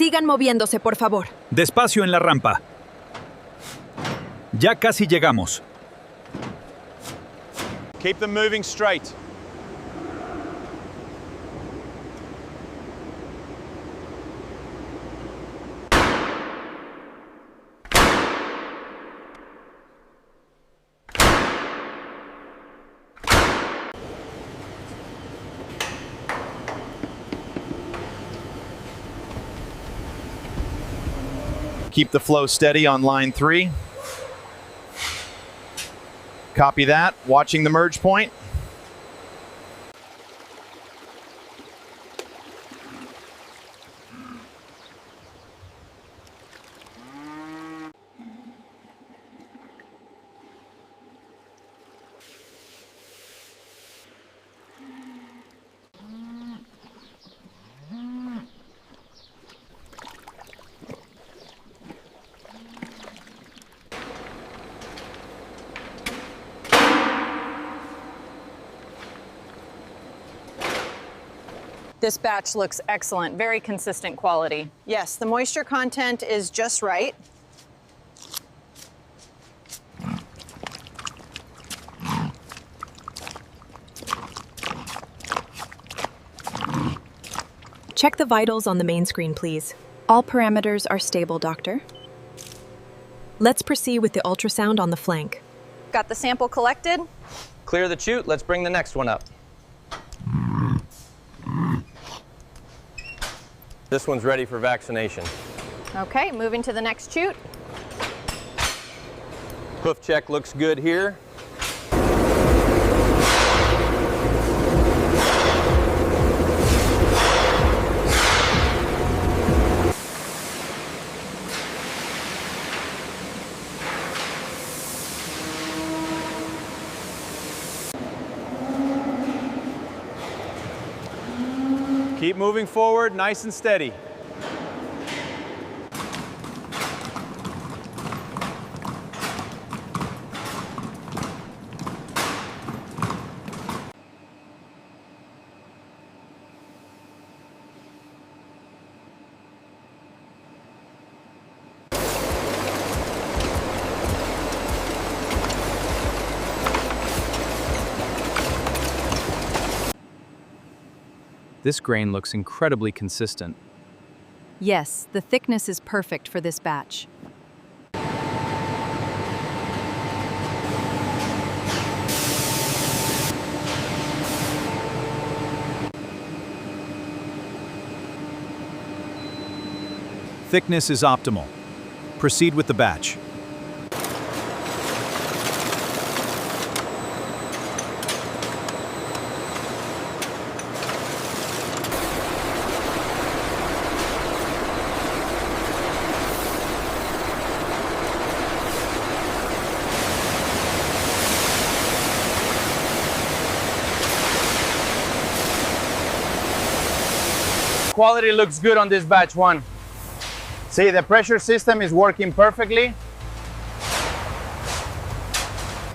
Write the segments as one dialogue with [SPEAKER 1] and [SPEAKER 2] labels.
[SPEAKER 1] Sigan moviéndose, por favor.
[SPEAKER 2] Despacio en la rampa. Ya casi llegamos.
[SPEAKER 3] Keep them moving straight. Keep the flow steady on line 3. Copy that, watching the merge point.
[SPEAKER 4] This batch looks excellent, very consistent quality. Yes, the moisture content is just right.
[SPEAKER 1] Check the vitals on the main screen, please. All parameters are stable, Doctor. Let's proceed with the ultrasound on the flank.
[SPEAKER 4] Got the sample collected?
[SPEAKER 5] Clear the chute, let's bring the next one up. This one's ready for vaccination.
[SPEAKER 4] Okay, moving to the next chute.
[SPEAKER 5] Hoof check looks good here.
[SPEAKER 3] Keep moving forward, nice and steady.
[SPEAKER 6] This grain looks incredibly consistent.
[SPEAKER 1] Yes, the thickness is perfect for this batch.
[SPEAKER 2] Thickness is optimal. Proceed with the batch.
[SPEAKER 5] Quality looks good on this batch 1.
[SPEAKER 3] See, the pressure system is working perfectly.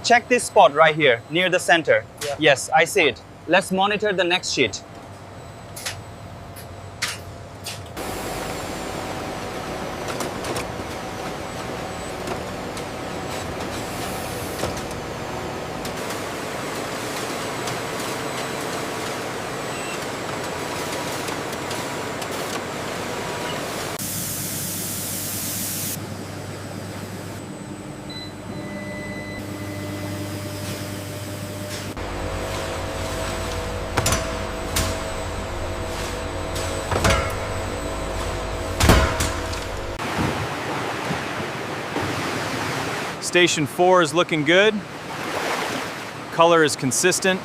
[SPEAKER 7] Check this spot right here, near the center. Yeah. Yes, I see it. Let's monitor the next sheet.
[SPEAKER 2] Station 4 is looking good. Color is consistent.